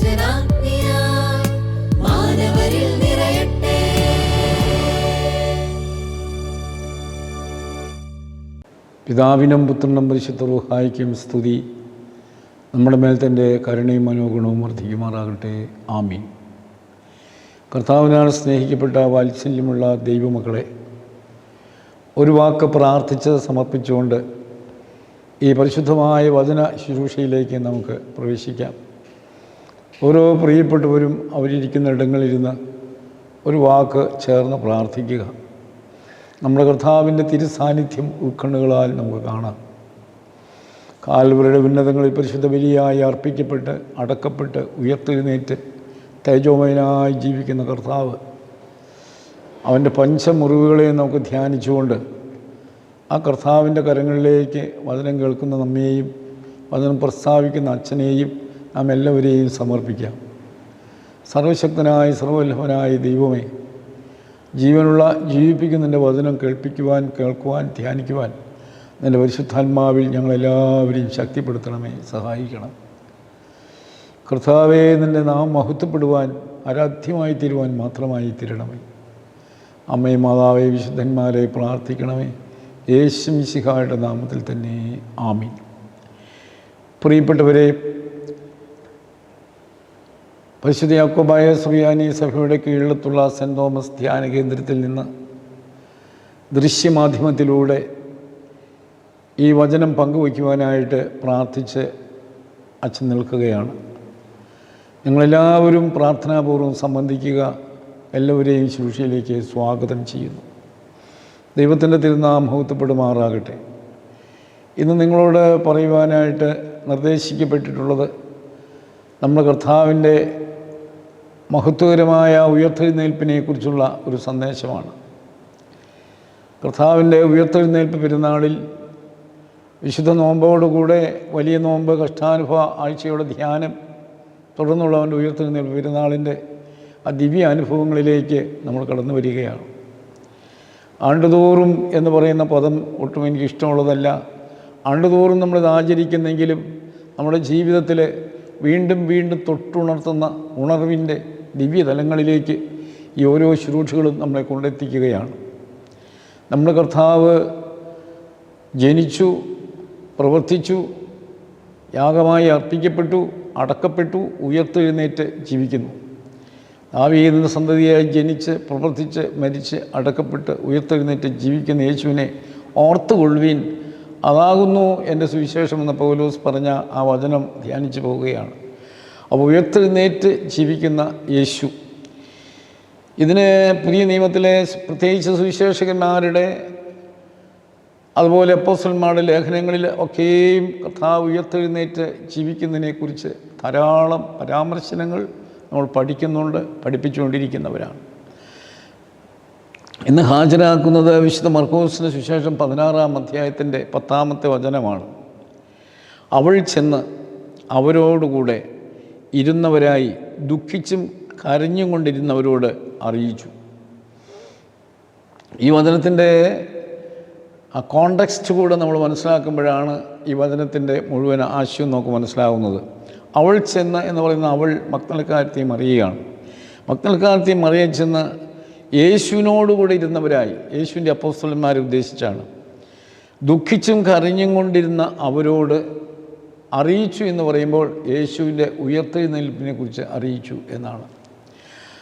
വചനാഗ്നിയാൽ മാനവരിൽ നിറയട്ടെ. പിതാവിനും പുത്രനും പരിശുദ്ധ റൂഹായിക്കും സ്തുതി. നമ്മുടെ മേൽ തൻ്റെ കരുണയും മനോഗുണവും വർദ്ധിക്കുമാറാകട്ടെ. ആമീൻ. കർത്താവിനാൽ സ്നേഹിക്കപ്പെട്ട വാത്സല്യമുള്ള ദൈവമക്കളെ, ഒരു വാക്ക് പ്രാർത്ഥിച്ച് സമർപ്പിച്ചുകൊണ്ട് ഈ പരിശുദ്ധമായ വചന ശുശ്രൂഷയിലേക്ക് നമുക്ക് പ്രവേശിക്കാം. ഓരോ പ്രിയപ്പെട്ടവരും അവരിയ്ക്കുന്ന ഇടങ്ങളിലിരുന്ന് ഒരു വാക്ക് ചേർന്ന് പ്രാർത്ഥിക്കുക. നമ്മുടെ കർത്താവിൻ്റെ തിരുസാന്നിധ്യം ഉൾക്കണ്ണുകളാൽ നമുക്ക് കാണാം. കാൽവരിയുടെ ഉന്നതങ്ങളിൽ പരിശുദ്ധ ബലിയായി അർപ്പിക്കപ്പെട്ട് അടക്കപ്പെട്ട് ഉയർത്തെഴുന്നേറ്റ് തേജോമയനായി ജീവിക്കുന്ന കർത്താവ്, അവൻ്റെ പഞ്ചമുറിവുകളെ നമുക്ക് ധ്യാനിച്ചുകൊണ്ട് ആ കർത്താവിൻ്റെ കരങ്ങളിലേക്ക് വചനം കേൾക്കുന്ന നമ്മെയും വചനം പ്രസ്താവിക്കുന്ന അച്ഛനെയും നാം എല്ലാവരെയും സമർപ്പിക്കാം. സർവശക്തനായ സർവവല്ലഭനായ ദൈവമേ, ജീവനുള്ള ജീവിപ്പിക്കുന്നതിൻ്റെ വചനം കേൾപ്പിക്കുവാൻ, കേൾക്കുവാൻ, ധ്യാനിക്കുവാൻ നിൻ്റെ പരിശുദ്ധാത്മാവിൽ ഞങ്ങളെല്ലാവരെയും ശക്തിപ്പെടുത്തണമേ, സഹായിക്കണം. കർത്താവേ, നിൻ്റെ നാം മഹത്വപ്പെടുവാൻ, ആരാധ്യമായി തീരുവാൻ മാത്രമായി തീരണമേ. അമ്മേ, മാതാവേ, വിശുദ്ധന്മാരെ പ്രാർത്ഥിക്കണമേ. യേശു മിശിഹായുടെ നാമത്തിൽ തന്നെ ആമീൻ. പ്രിയപ്പെട്ടവരെ, പരിശുദ്ധ യാക്കോബായ സുറിയാനി സഭയുടെ കീഴിലത്തുള്ള സെൻറ് തോമസ് ധ്യാന കേന്ദ്രത്തിൽ നിന്ന് ദൃശ്യമാധ്യമത്തിലൂടെ ഈ വചനം പങ്കുവയ്ക്കുവാനായിട്ട് പ്രാർത്ഥിച്ച് അച്ഛൻ നിൽക്കുകയാണ്. നിങ്ങളെല്ലാവരും പ്രാർത്ഥനാപൂർവ്വം സംബന്ധിക്കുക. എല്ലാവരെയും ശുശ്രൂഷയിലേക്ക് സ്വാഗതം ചെയ്യുന്നു. ദൈവത്തിൻ്റെ തിരുനാമം മഹത്വപ്പെടുമാറാകട്ടെ. ഇന്ന് നിങ്ങളോട് പറയുവാനായിട്ട് നിർദ്ദേശിക്കപ്പെട്ടിട്ടുള്ളത് നമ്മുടെ കർത്താവിൻ്റെ മഹത്വകരമായ ഉയർത്തെഴുന്നേൽപ്പിനെക്കുറിച്ചുള്ള ഒരു സന്ദേശമാണ്. കർത്താവിൻ്റെ ഉയർത്തെഴുന്നേൽപ്പ് പെരുന്നാളിൽ വിശുദ്ധ നോമ്പോടുകൂടെ വലിയ നോമ്പ്, കഷ്ടാനുഭവ ആഴ്ചയുടെ ധ്യാനം, തുടർന്നുള്ളവൻ്റെ ഉയർത്തെഴുന്നേൽപ്പ് പെരുന്നാളിൻ്റെ ആ ദിവ്യ അനുഭവങ്ങളിലേക്ക് നമ്മൾ കടന്നു വരികയാണ്. ആണ്ടുതോറും എന്ന് പറയുന്ന പദം ഒട്ടും എനിക്ക് ഇഷ്ടമുള്ളതല്ല. ആണ്ടുതോറും നമ്മളിത് ആചരിക്കുന്നെങ്കിലും നമ്മുടെ ജീവിതത്തിൽ വീണ്ടും വീണ്ടും തൊട്ടുണർത്തുന്ന ഉണർവിൻ്റെ ദിവ്യതലങ്ങളിലേക്ക് ഈ ഓരോ ശുശ്രൂഷകളും നമ്മളെ കൊണ്ടെത്തിക്കുകയാണ്. നമ്മുടെ കർത്താവ് ജനിച്ചു, പ്രവർത്തിച്ചു, യാഗമായി അർപ്പിക്കപ്പെട്ടു, അടക്കപ്പെട്ടു, ഉയർത്തെഴുന്നേറ്റ് ജീവിക്കുന്നു. ദാവീദിന്റെ സന്തതിയായി ജനിച്ച്, പ്രവർത്തിച്ച്, മരിച്ച്, അടക്കപ്പെട്ട്, ഉയർത്തെഴുന്നേറ്റ് ജീവിക്കുന്ന യേശുവിനെ ഓർത്തുകൊള്ളുവീൻ, അതാകുന്നു എൻ്റെ സുവിശേഷമെന്ന് പൗലോസ് പറഞ്ഞ ആ വചനം ധ്യാനിച്ചു പോവുകയാണ്. അപ്പോൾ ഉയർത്തെഴുന്നേറ്റ് ജീവിക്കുന്ന യേശു, ഇതിന് പുതിയ നിയമത്തിലെ പ്രത്യേകിച്ച് സുവിശേഷകന്മാരുടെ അതുപോലെ അപ്പോസ്തലന്മാരുടെ ലേഖനങ്ങളിൽ ഒക്കെയും കർത്താവ് ഉയർത്തെഴുന്നേറ്റ് ജീവിക്കുന്നതിനെക്കുറിച്ച് ധാരാളം പരാമർശനങ്ങൾ നമ്മൾ പഠിക്കുന്നുണ്ട്, പഠിപ്പിച്ചുകൊണ്ടിരിക്കുന്നവരാണ്. ഇന്ന് ഹാജരാക്കുന്നത് വിശുദ്ധ മർക്കോസിൻ്റെ സുവിശേഷം 16-ാം അധ്യായത്തിൻ്റെ 10-ാമത്തെ വചനമാണ്. അവൾ ചെന്ന് അവരോടുകൂടെ ഇരുന്നവരായി ദുഃഖിച്ചും കരഞ്ഞും കൊണ്ടിരുന്നവരോട് അറിയിച്ചു. ഈ വചനത്തിൻ്റെ ആ കോണ്ടെക്സ്റ്റ് കൂടെ നമ്മൾ മനസ്സിലാക്കുമ്പോഴാണ് ഈ വചനത്തിൻ്റെ മുഴുവൻ ആശയം നമുക്ക് മനസ്സിലാവുന്നത്. അവൾ ചെന്ന് എന്ന് പറയുന്ന അവൾ മഗ്ദലക്കാരത്തി മറിയയാണ്. മഗ്ദലക്കാരത്തി മറിയ ചെന്ന് യേശുവിനോടുകൂടി ഇരുന്നവരായി, യേശുവിൻ്റെ അപ്പോസ്തലന്മാരെ ഉദ്ദേശിച്ചാണ്, ദുഃഖിച്ചും കരഞ്ഞും കൊണ്ടിരുന്ന അവരോട് അറിയിച്ചു എന്ന് പറയുമ്പോൾ യേശുവിൻ്റെ ഉയർത്തെഴുന്നേൽപ്പിനെ കുറിച്ച് അറിയിച്ചു എന്നാണ്.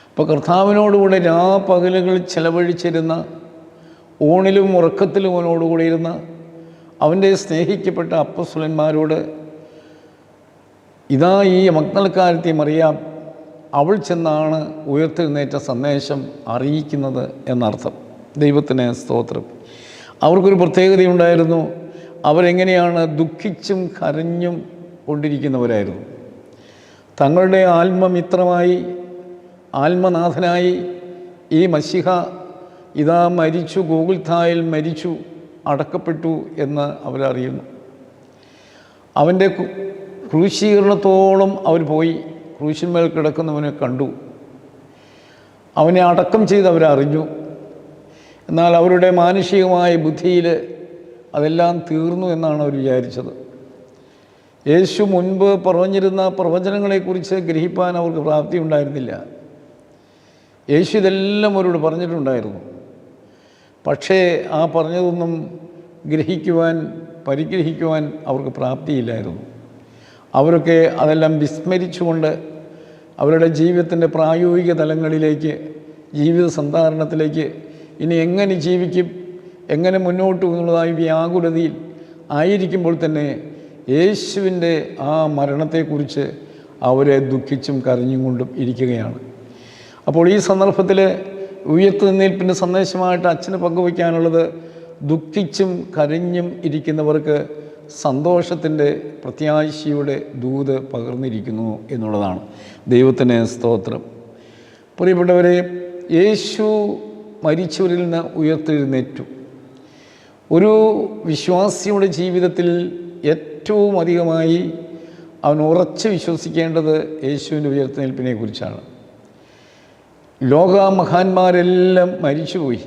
അപ്പോൾ കർത്താവിനോടുകൂടെ രാപ്പകലുകൾ ചെലവഴിച്ചിരുന്ന, ഊണിലും ഉറക്കത്തിലും അവനോടുകൂടി ഇരുന്ന് അവൻ്റെ സ്നേഹിക്കപ്പെട്ട അപ്പോസ്തലന്മാരോട് ഇതാ ഈ മഗ്ദലക്കാരത്തി മറിയാം, അവൾ ചെന്നാണ് ഉയർത്തെഴുന്നേറ്റ സന്ദേശം അറിയിക്കുന്നത് എന്നർത്ഥം. ദൈവത്തിന് സ്തോത്രം. അവർക്കൊരു പ്രത്യേകതയുണ്ടായിരുന്നു. അവരെങ്ങനെയാണ് ദുഃഖിച്ചും കരഞ്ഞും കൊണ്ടിരിക്കുന്നവരായിരുന്നു. തങ്ങളുടെ ആത്മമിത്രമായി, ആത്മനാഥനായി ഈ മശിഹ ഇതാ മരിച്ചു, ഗോകുൽഥായിൽ മരിച്ചു, അടക്കപ്പെട്ടു എന്ന് അവരറിയുന്നു. അവൻ്റെ ക്രൂശീകരണത്തോളം അവർ പോയി. ക്രൂശിന്മേൽ കിടക്കുന്നവനെ കണ്ടു, അവനെ അടക്കം ചെയ്ത് അവരറിഞ്ഞു. എന്നാൽ അവരുടെ മാനുഷികമായ ബുദ്ധിയിൽ അതെല്ലാം തീർന്നു എന്നാണ് അവർ വിചാരിച്ചത്. യേശു മുൻപ് പറഞ്ഞിരുന്ന പ്രവചനങ്ങളെക്കുറിച്ച് ഗ്രഹിപ്പാൻ അവർക്ക് പ്രാപ്തി ഉണ്ടായിരുന്നില്ല. യേശു ഇതെല്ലാം അവരോട് പറഞ്ഞിട്ടുണ്ടായിരുന്നു. പക്ഷേ ആ പറഞ്ഞതൊന്നും ഗ്രഹിക്കുവാൻ പരിഗ്രഹിക്കുവാൻ അവർക്ക് പ്രാപ്തിയില്ലായിരുന്നു. അവരൊക്കെ അതെല്ലാം വിസ്മരിച്ചുകൊണ്ട് അവരുടെ ജീവിതത്തിൻ്റെ പ്രായോഗിക തലങ്ങളിലേക്ക്, ജീവിത സന്ധാരണത്തിലേക്ക് ഇനി എങ്ങനെ ജീവിക്കും, എങ്ങനെ മുന്നോട്ട് എന്നുള്ളതായി വ്യാകുലതയിൽ ആയിരിക്കുമ്പോൾ തന്നെ യേശുവിൻ്റെ ആ മരണത്തെക്കുറിച്ച് അവരെ ദുഃഖിച്ചും കരഞ്ഞും കൊണ്ടും ഇരിക്കുകയാണ്. അപ്പോൾ ഈ സന്ദർഭത്തിൽ ഉയർത്തെഴുന്നേൽപ്പിൻ്റെ സന്ദേശമായിട്ട് അച്ഛന് പങ്കുവയ്ക്കാനുള്ളത്, ദുഃഖിച്ചും കരഞ്ഞും ഇരിക്കുന്നവർക്ക് സന്തോഷത്തിൻ്റെ പ്രത്യാശയുടെ ദൂത് പകർന്നിരിക്കുന്നു എന്നുള്ളതാണ്. ദൈവത്തിന് സ്തോത്രം. പ്രിയപ്പെട്ടവരെ, യേശു മരിച്ചവരിൽ നിന്ന് ഉയർത്തെഴുന്നേറ്റു. ഒരു വിശ്വാസിയുടെ ജീവിതത്തിൽ ഏറ്റവും അധികമായി അവൻ ഉറച്ച് വിശ്വസിക്കേണ്ടത് യേശുവിൻ്റെ ഉയർത്തെഴുന്നേൽപ്പിനെ കുറിച്ചാണ്. ലോകമഹാന്മാരെല്ലാം മരിച്ചുപോയി.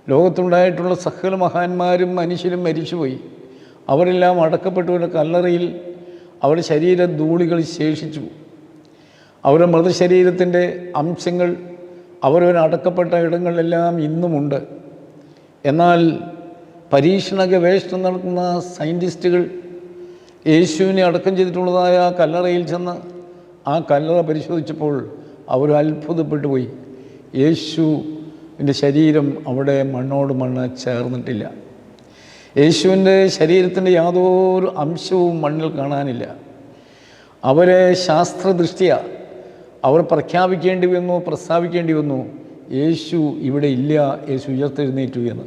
ലോകത്തുണ്ടായിട്ടുള്ള സകല മഹാന്മാരും മനുഷ്യരും മരിച്ചുപോയി. അവരെല്ലാം അടക്കപ്പെട്ടവരുടെ കല്ലറയിൽ അവരുടെ ശരീരധൂളികൾ ശേഷിച്ചു. അവരുടെ മൃതശരീരത്തിൻ്റെ അംശങ്ങൾ അവരവർ അടക്കപ്പെട്ട ഇടങ്ങളിലെല്ലാം ഇന്നുമുണ്ട്. എന്നാൽ പരീക്ഷണ ഗവേഷണം നടത്തുന്ന സയൻറ്റിസ്റ്റുകൾ യേശുവിനെ അടക്കം ചെയ്തിട്ടുള്ളതായ കല്ലറയിൽ ചെന്ന് ആ കല്ലറ പരിശോധിച്ചപ്പോൾ അവർ അത്ഭുതപ്പെട്ടു പോയി. യേശുവിൻ്റെ ശരീരം അവിടെ മണ്ണോട് മണ്ണ് ചേർന്നിട്ടില്ല. യേശുവിൻ്റെ ശരീരത്തിൻ്റെ യാതൊരു അംശവും മണ്ണിൽ കാണാനില്ല. അവരെ ശാസ്ത്രദൃഷ്ട്യ അവർ പ്രഖ്യാപിക്കേണ്ടി വന്നു, പ്രസ്താവിക്കേണ്ടി വന്നു, യേശു ഇവിടെ ഇല്ല, യേശു ഉയർത്തെഴുന്നേറ്റു എന്ന്.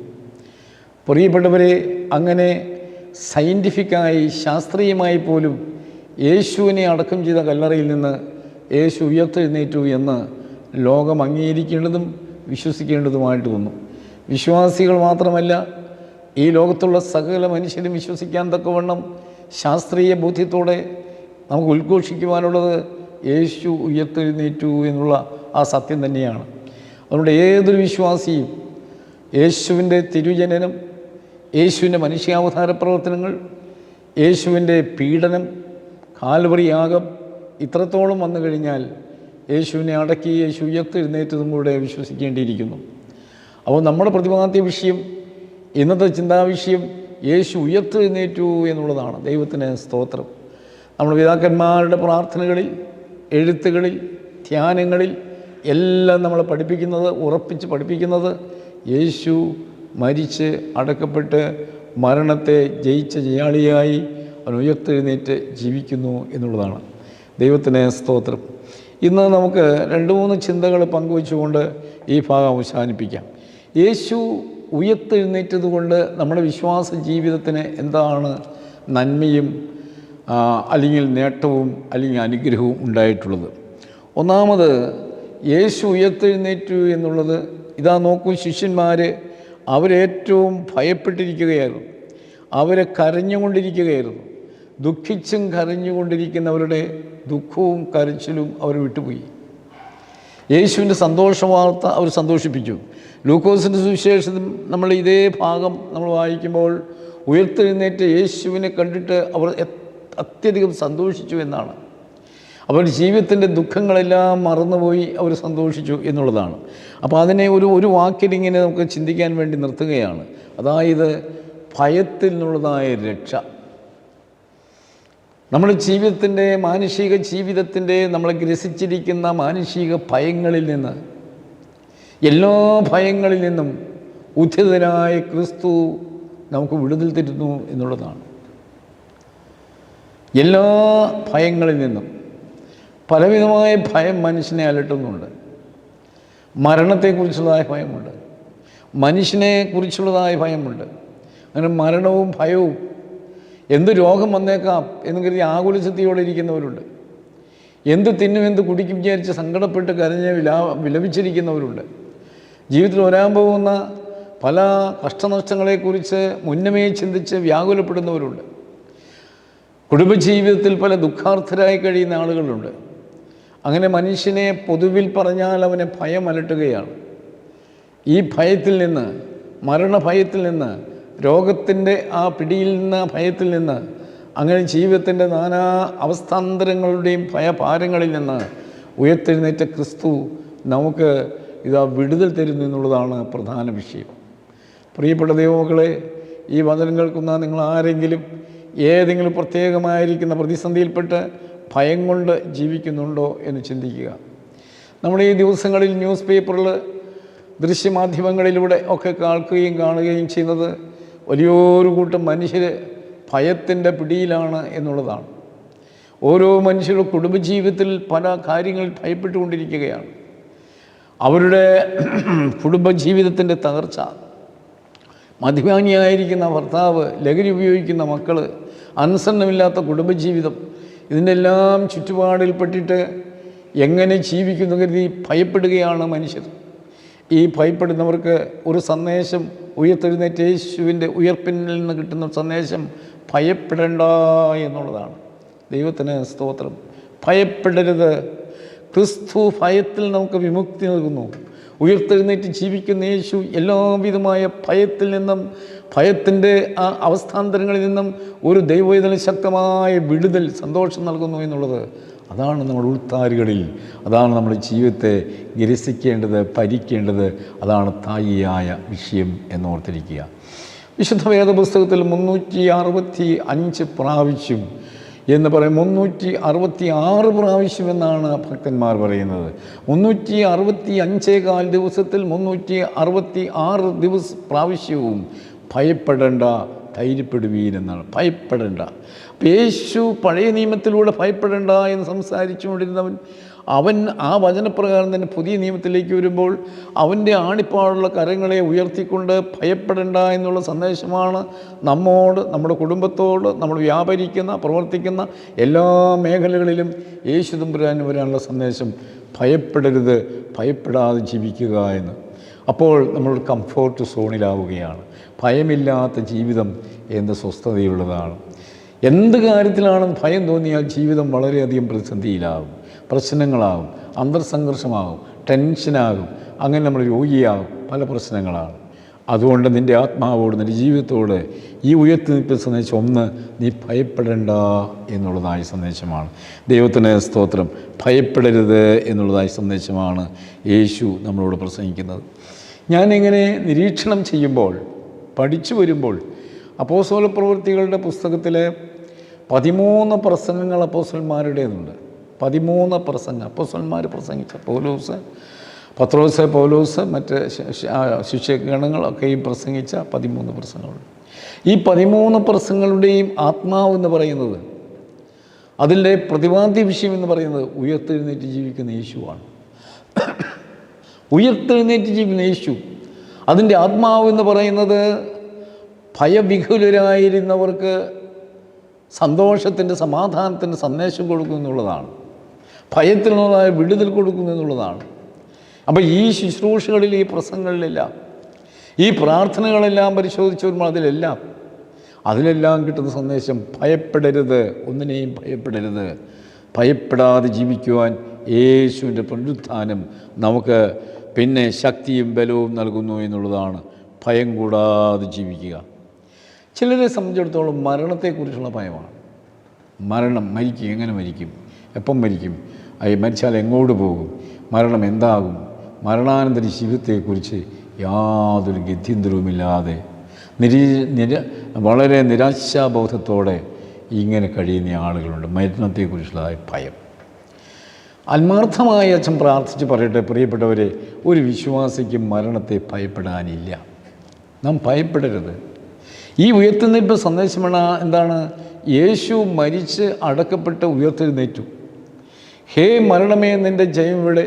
പ്രിയപ്പെട്ടവരെ, അങ്ങനെ സയൻറ്റിഫിക്കായി ശാസ്ത്രീയമായി പോലും യേശുവിനെ അടക്കം ചെയ്ത കല്ലറയിൽ നിന്ന് യേശു ഉയർത്തെഴുന്നേറ്റു എന്ന് ലോകം അംഗീകരിക്കേണ്ടതും വിശ്വസിക്കേണ്ടതുമായിട്ട് വന്നു. വിശ്വാസികൾ മാത്രമല്ല, ഈ ലോകത്തുള്ള സകല മനുഷ്യരും വിശ്വസിക്കാൻ തക്കവണ്ണം ശാസ്ത്രീയ ബോധ്യത്തോടെ നമുക്ക് ഉദ്ഘോഷിക്കുവാനുള്ളത് യേശു ഉയർത്തെഴുന്നേറ്റു എന്നുള്ള ആ സത്യം തന്നെയാണ്. അതുകൊണ്ട് ഏതൊരു വിശ്വാസിയും യേശുവിൻ്റെ തിരുജനനം, യേശുവിൻ്റെ മനുഷ്യാവതാര പ്രവർത്തനങ്ങൾ, യേശുവിൻ്റെ പീഡനം, കാൽവറി യാഗം ഇത്രത്തോളം വന്നു കഴിഞ്ഞാൽ യേശുവിനെ അടക്കി യേശു ഉയർത്തെഴുന്നേറ്റതും കൂടെ വിശ്വസിക്കേണ്ടിയിരിക്കുന്നു. അപ്പോൾ നമ്മുടെ പ്രതിപാദ്യ വിഷയം, ഇന്നത്തെ ചിന്താവിഷയം യേശു ഉയർത്തെഴുന്നേറ്റു എന്നുള്ളതാണ്. ദൈവത്തിന് സ്തോത്രം. നമ്മുടെ പിതാക്കന്മാരുടെ പ്രാർത്ഥനകളിൽ, എഴുത്തുകളിൽ, ധ്യാനങ്ങളിൽ എല്ലാം നമ്മളെ പഠിപ്പിക്കുന്നത്, ഉറപ്പിച്ച് പഠിപ്പിക്കുന്നത് യേശു മരിച്ച് അടക്കപ്പെട്ട് മരണത്തെ ജയിച്ച ജയാളിയായി അവൻ ഉയർത്തെഴുന്നേറ്റ് ജീവിക്കുന്നു എന്നുള്ളതാണ്. ദൈവത്തിന് സ്തോത്രം. ഇന്ന് നമുക്ക് 2-3 ചിന്തകൾ പങ്കുവെച്ചുകൊണ്ട് ഈ ഭാഗം അവസാനിപ്പിക്കാം. യേശു ഉയർത്തെഴുന്നേറ്റത് കൊണ്ട് നമ്മുടെ വിശ്വാസ ജീവിതത്തിന് എന്താണ് നന്മയും അല്ലെങ്കിൽ നേട്ടവും അല്ലെങ്കിൽ അനുഗ്രഹവും ഉണ്ടായിട്ടുള്ളത്? ഒന്നാമത്, യേശു ഉയർത്തെഴുന്നേറ്റു എന്നുള്ളത്, ഇതാ നോക്കൂ, ശിഷ്യന്മാർ അവരേറ്റവും ഭയപ്പെട്ടിരിക്കുകയായിരുന്നു. അവരെ കരഞ്ഞുകൊണ്ടിരിക്കുകയായിരുന്നു. ദുഃഖിച്ചും കരഞ്ഞുകൊണ്ടിരിക്കുന്നവരുടെ ദുഃഖവും കരച്ചിലും അവർ വിട്ടുപോയി. യേശുവിൻ്റെ സന്തോഷ വാർത്ത അവർ സന്തോഷിപ്പിച്ചു. ലൂക്കോസിൻ്റെ സുവിശേഷം നമ്മൾ ഇതേ ഭാഗം നമ്മൾ വായിക്കുമ്പോൾ ഉയർത്തെഴുന്നേറ്റ യേശുവിനെ കണ്ടിട്ട് അവർ അത്യധികം സന്തോഷിച്ചു എന്നാണ്. അവരുടെ ജീവിതത്തിൻ്റെ ദുഃഖങ്ങളെല്ലാം മറന്നുപോയി അവർ സന്തോഷിച്ചു എന്നുള്ളതാണ്. അപ്പോൾ അതിനെ ഒരു വാക്കിലിങ്ങനെ നമുക്ക് ചിന്തിക്കാൻ വേണ്ടി നിർത്തുകയാണ്. അതായത് ഭയത്തിൽ നിന്നുള്ളതായ രക്ഷ. നമ്മുടെ ജീവിതത്തിൻ്റെ, മാനുഷിക ജീവിതത്തിൻ്റെ നമ്മളെ ഗ്രസിച്ചിരിക്കുന്ന മാനുഷിക ഭയങ്ങളിൽ നിന്ന്, എല്ലാ ഭയങ്ങളിൽ നിന്നും ഉദ്ധിതനായ ക്രിസ്തു നമുക്ക് വിടുതൽ തരുന്നു എന്നുള്ളതാണ്. എല്ലാ ഭയങ്ങളിൽ നിന്നും. പലവിധമായ ഭയം മനുഷ്യനെ അലട്ടുന്നുണ്ട്. മരണത്തെക്കുറിച്ചുള്ളതായ ഭയമുണ്ട്, മനുഷ്യനെ കുറിച്ചുള്ളതായ ഭയമുണ്ട്. അങ്ങനെ മരണവും ഭയവും, എന്ത് രോഗം വന്നേക്കാം എന്ന് കരുതി ആകുലചിത്തയോടെ ഇരിക്കുന്നവരുണ്ട്. എന്ത് തിന്നും എന്ത് കുടിക്കും വിചാരിച്ച് സങ്കടപ്പെട്ട് കരഞ്ഞ് വിലപിച്ചിരിക്കുന്നവരുണ്ട്. ജീവിതത്തിൽ വരാൻ പോകുന്ന പല കഷ്ടനഷ്ടങ്ങളെക്കുറിച്ച് മുന്നമേ ചിന്തിച്ച് വ്യാകുലപ്പെടുന്നവരുണ്ട്. കുടുംബജീവിതത്തിൽ പല ദുഃഖാർത്ഥരായി കഴിയുന്ന ആളുകളുണ്ട്. അങ്ങനെ മനുഷ്യനെ പൊതുവിൽ പറഞ്ഞാൽ അവനെ ഭയം അലട്ടുകയാണ്. ഈ ഭയത്തിൽ നിന്ന്, മരണഭയത്തിൽ നിന്ന്, രോഗത്തിൻ്റെ ആ പിടിയിൽ നിന്ന്, ഭയത്തിൽ നിന്ന് അങ്ങനെ ജീവിതത്തിൻ്റെ നാനാ അവസ്ഥാന്തരങ്ങളുടെയും ഭയഭാരങ്ങളിൽ നിന്ന് ഉയർത്തെഴുന്നേറ്റ ക്രിസ്തു നമുക്ക് വിടുതൽ തരുന്നു എന്നുള്ളതാണ് പ്രധാന വിഷയം. പ്രിയപ്പെട്ട ദൈവമക്കളെ, ഈ വചനം കേൾക്കുന്ന നിങ്ങൾ ആരെങ്കിലും ഏതെങ്കിലും പ്രത്യേകമായിരിക്കുന്ന പ്രതിസന്ധിയിൽപ്പെട്ട് ഭയം കൊണ്ട് ജീവിക്കുന്നുണ്ടോ എന്ന് ചിന്തിക്കുക. നമ്മൾ ഈ ദിവസങ്ങളിൽ ന്യൂസ് പേപ്പറിൽ ദൃശ്യമാധ്യമങ്ങളിലൂടെ ഒക്കെ കേൾക്കുകയും കാണുകയും ചെയ്യുന്നത് വലിയൊരു കൂട്ടം മനുഷ്യർ ഭയത്തിൻ്റെ പിടിയിലാണ് എന്നുള്ളതാണ്. ഓരോ മനുഷ്യരുടെ കുടുംബജീവിതത്തിൽ പല കാര്യങ്ങൾ ഭയപ്പെട്ടുകൊണ്ടിരിക്കുകയാണ്. അവരുടെ കുടുംബജീവിതത്തിൻ്റെ തകർച്ച, മദ്യപാനിയായിരിക്കുന്ന ഭർത്താവ്, ലഹരി ഉപയോഗിക്കുന്ന മക്കൾ, അനുസരണമില്ലാത്ത കുടുംബജീവിതം, ഇതിൻ്റെ എല്ലാം ചുറ്റുപാടിൽപ്പെട്ടിട്ട് എങ്ങനെ ജീവിക്കുന്നു കരുതി ഭയപ്പെടുകയാണ് മനുഷ്യർ. ഈ ഭയപ്പെടുന്നവർക്ക് ഒരു സന്ദേശം, ഉയർത്തെഴുന്നേറ്റ യേശുവിൻ്റെ ഉയർപ്പിനിൽ നിന്ന് കിട്ടുന്ന സന്ദേശം ഭയപ്പെടേണ്ട എന്നുള്ളതാണ്. ദൈവത്തിന് സ്തോത്രം. ഭയപ്പെടരുത്. ക്രിസ്തു ഭയത്തിൽ നമുക്ക് വിമുക്തി നൽകുന്നു. ഉയർത്തെഴുന്നേറ്റ് ജീവിക്കുന്ന യേശു എല്ലാവിധമായ ഭയത്തിൽ നിന്നും, ഭയത്തിൻ്റെ ആ അവസ്ഥാന്തരങ്ങളിൽ നിന്നും ഒരു ദൈവവേദന ശക്തമായ വിടുതൽ, സന്തോഷം നൽകുന്നു എന്നുള്ളത് അതാണ് നമ്മുടെ ഉൾത്താരുകളിൽ, അതാണ് നമ്മുടെ ജീവിതത്തെ നിരസിക്കേണ്ടത്, ഭരിക്കേണ്ടത്, അതാണ് തായിയായ വിഷയം എന്നോർത്തിരിക്കുക. വിശുദ്ധ വേദപുസ്തകത്തിൽ 365 പ്രാവശ്യം എന്ന് പറയും, 366 പ്രാവശ്യം എന്നാണ് ഭക്തന്മാർ പറയുന്നത്. 365 ദിവസത്തിൽ 366 പ്രാവശ്യവും ഭയപ്പെടേണ്ട, ധൈര്യപ്പെടുവീൻ എന്നാണ്. ഭയപ്പെടേണ്ട. അപ്പം യേശു പഴയ നിയമത്തിലൂടെ ഭയപ്പെടേണ്ട എന്ന് സംസാരിച്ചുകൊണ്ടിരുന്നവൻ, അവൻ ആ വചനപ്രകാരം തന്നെ പുതിയ നിയമത്തിലേക്ക് വരുമ്പോൾ അവൻ്റെ ആണിപ്പാടുള്ള കരങ്ങളെ ഉയർത്തിക്കൊണ്ട് ഭയപ്പെടേണ്ട എന്നുള്ള സന്ദേശമാണ് നമ്മോട്, നമ്മുടെ കുടുംബത്തോട്, നമ്മൾ വ്യാപരിക്കുന്ന, പ്രവർത്തിക്കുന്ന എല്ലാ മേഖലകളിലും യേശു തമ്പുരാന് വരാനുള്ള സന്ദേശം. ഭയപ്പെടരുത്, ഭയപ്പെടാതെ ജീവിക്കുക എന്ന്. അപ്പോൾ നമ്മൾ കംഫോർട്ട് സോണിലാവുകയാണ്. ഭയമില്ലാത്ത ജീവിതം എന്ത് സ്വസ്ഥതയുള്ളതാണ്. എന്ത് കാര്യത്തിലാണ് ഭയം തോന്നിയാൽ ജീവിതം വളരെയധികം പ്രതിസന്ധിയിലാകും, പ്രശ്നങ്ങളാകും, അന്തർസംഘർഷമാകും, ടെൻഷനാകും, അങ്ങനെ നമ്മൾ രോഗിയാകും, പല പ്രശ്നങ്ങളാണ്. അതുകൊണ്ട് നിൻ്റെ ആത്മാവോട്, നിൻ്റെ ജീവിതത്തോട് ഈ ഉയർത്തിനിൽപ്പിൽ സന്ദേശം ഒന്ന്, നീ ഭയപ്പെടേണ്ട എന്നുള്ളതായ സന്ദേശമാണ്. ദൈവത്തിന് സ്തോത്രം. ഭയപ്പെടരുത് എന്നുള്ളതായ സന്ദേശമാണ് യേശു നമ്മളോട് പ്രസംഗിക്കുന്നത്. ഞാനിങ്ങനെ നിരീക്ഷണം ചെയ്യുമ്പോൾ, പഠിച്ചു വരുമ്പോൾ, അപ്പോസ്തല പ്രവൃത്തികളുടെ പുസ്തകത്തിലെ 13 പ്രസംഗങ്ങൾ അപ്പോസ്തലന്മാരുടേതുണ്ട്. 13 പ്രസംഗം അപ്പോസ്തലന്മാർ പ്രസംഗിച്ച, പത്രോസ്, പൗലോസ്, മറ്റ് ശിഷ്യഗണങ്ങളൊക്കെയും പ്രസംഗിച്ച 13 പ്രസംഗങ്ങളുണ്ട്. ഈ 13 പ്രസംഗങ്ങളുടെയും ആത്മാവെന്ന് പറയുന്നത്, അതിൻ്റെ പ്രതിപാദ്യ വിഷയം എന്ന് പറയുന്നത് ഉയർത്തെഴുന്നേറ്റ് ജീവിക്കുന്ന യേശുവാണ്. ഉയർത്തെഴുന്നേറ്റ് ജീവിക്കുന്ന യേശു. അതിൻ്റെ ആത്മാവെന്ന് പറയുന്നത് ഭയവിഹുലരായിരുന്നവർക്ക് സന്തോഷത്തിൻ്റെ, സമാധാനത്തിൻ്റെ സന്ദേശം കൊടുക്കുന്നു എന്നുള്ളതാണ്. ഭയത്തിൽ നിന്നുള്ളതായ വിടുതൽ കൊടുക്കുന്നു എന്നുള്ളതാണ്. അപ്പോൾ ഈ ശുശ്രൂഷകളിൽ, ഈ പ്രസംഗങ്ങളിലെല്ലാം, ഈ പ്രാർത്ഥനകളെല്ലാം പരിശോധിച്ചു വരുമ്പോൾ അതിലെല്ലാം കിട്ടുന്ന സന്ദേശം ഭയപ്പെടരുത്, ഒന്നിനെയും ഭയപ്പെടരുത്. ഭയപ്പെടാതെ ജീവിക്കുവാൻ യേശുവിൻ്റെ പുനരുത്ഥാനം നമുക്ക് പിന്നെ ശക്തിയും ബലവും നൽകുന്നു എന്നുള്ളതാണ്. ഭയം കൂടാതെ ജീവിക്കുക. ചിലരെ സംബന്ധിച്ചിടത്തോളം മരണത്തെക്കുറിച്ചുള്ള ഭയമാണ്. മരിക്കും, എങ്ങനെ മരിക്കും, എപ്പം മരിക്കും, മരിച്ചാൽ എങ്ങോട്ട് പോകും, മരണം എന്താകും, മരണാനന്തര ജീവിതത്തെക്കുറിച്ച് യാതൊരു ഗത്യന്തരവുമില്ലാതെ വളരെ നിരാശാബോധത്തോടെ ഇങ്ങനെ കഴിയുന്ന ആളുകളുണ്ട്. മരണത്തെക്കുറിച്ചുള്ളതായ ഭയം. ആത്മാർത്ഥമായി അച്ഛൻ പ്രാർത്ഥിച്ച് പറയട്ടെ, പ്രിയപ്പെട്ടവരെ, ഒരു വിശ്വാസിക്ക് മരണത്തെ ഭയപ്പെടാനില്ല. നാം ഭയപ്പെടരുത്. ഈ ഉയർത്തെഴുന്നേൽപ്പ് സന്ദേശമാണ് എന്താണ്? യേശു മരിച്ച് അടക്കപ്പെട്ട് ഉയർത്തെഴുന്നേറ്റു. ഹേ മരണമേ, നിൻ്റെ ജയം എവിടെ?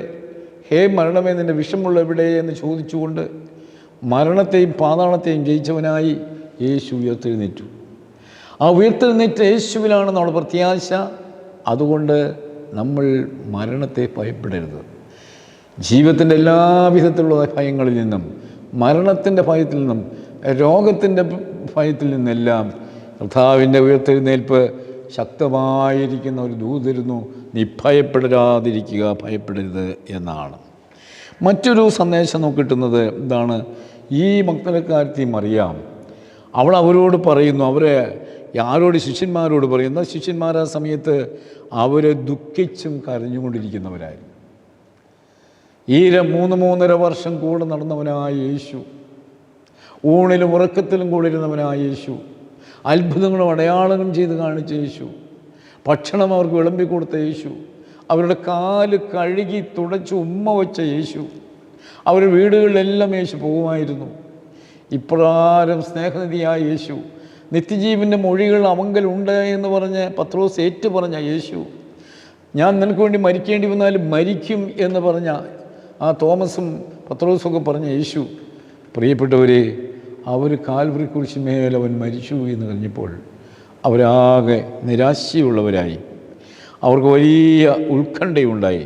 ഹേ മരണമേ, നിൻ്റെ വിഷമുള്ള എവിടെ എന്ന് ചോദിച്ചുകൊണ്ട് മരണത്തെയും പാതാളത്തെയും ജയിച്ചവനായി യേശു ഉയർത്തെഴുന്നേറ്റു. ആ ഉയർത്തെഴുന്നേറ്റ യേശുവിലാണ് നമ്മുടെ പ്രത്യാശ. അതുകൊണ്ട് നമ്മൾ മരണത്തെ ഭയപ്പെടരുത്. ജീവിതത്തിൻ്റെ എല്ലാവിധത്തിലുള്ള ഭയങ്ങളിൽ നിന്നും, മരണത്തിൻ്റെ ഭയത്തിൽ നിന്നും, രോഗത്തിൻ്റെ ഭയത്തിൽ നിന്നെല്ലാം കർത്താവിൻ്റെ ഉയർത്തെഴുന്നേൽപ്പ് ശക്തമായിരിക്കുന്ന ഒരു ദൂതരുന്നു. നീ ഭയപ്പെടാതിരിക്കുക, ഭയപ്പെടരുത് എന്നാണ്. മറ്റൊരു സന്ദേശം നമുക്ക് കിട്ടുന്നത് എന്താണ്? ഈ മഗ്ദലക്കാരത്തി മറിയാം, അവൾ അവരോട് പറയുന്നു, അവരെ ആരോട്? ശിഷ്യന്മാരോട് പറയുന്ന ശിഷ്യന്മാർ ആ സമയത്ത് അവരെ ദുഃഖിച്ചും കരഞ്ഞുകൊണ്ടിരിക്കുന്നവരായിരുന്നു. ഈ 3.5 വർഷം കൂടെ നടന്നവനായ യേശു, ഊണിലും ഉറക്കത്തിലും കൂടെ ഇരുന്നവനായ യേശു, അത്ഭുതങ്ങളും അടയാളങ്ങളും ചെയ്ത് കാണിച്ച യേശു, ഭക്ഷണം അവർക്ക് വിളമ്പിക്കൊടുത്ത യേശു, അവരുടെ കാല് കഴുകി തുടച്ച് ഉമ്മ വച്ച യേശു, അവരുടെ വീടുകളിലെല്ലാം യേശു പോകുമായിരുന്നു. ഇപ്രകാരം സ്നേഹനിധിയായ യേശു, നിത്യജീവൻ്റെ മൊഴികൾ അവങ്കലുണ്ട് എന്ന് പറഞ്ഞ് പത്രോസ് ഏറ്റു പറഞ്ഞ യേശു, ഞാൻ നിനക്ക് വേണ്ടി മരിക്കേണ്ടി വന്നാലും മരിക്കും എന്ന് പറഞ്ഞ ആ തോമസും പത്രോസുമൊക്കെ പറഞ്ഞ യേശു, പ്രിയപ്പെട്ടവരെ, അവർ കാൽവറി കുരിശിന്മേൽ അവൻ മരിച്ചു എന്ന് കഴിഞ്ഞപ്പോൾ അവരാകെ നിരാശയുള്ളവരായി. അവർക്ക് വലിയ ഉത്കണ്ഠയുണ്ടായി.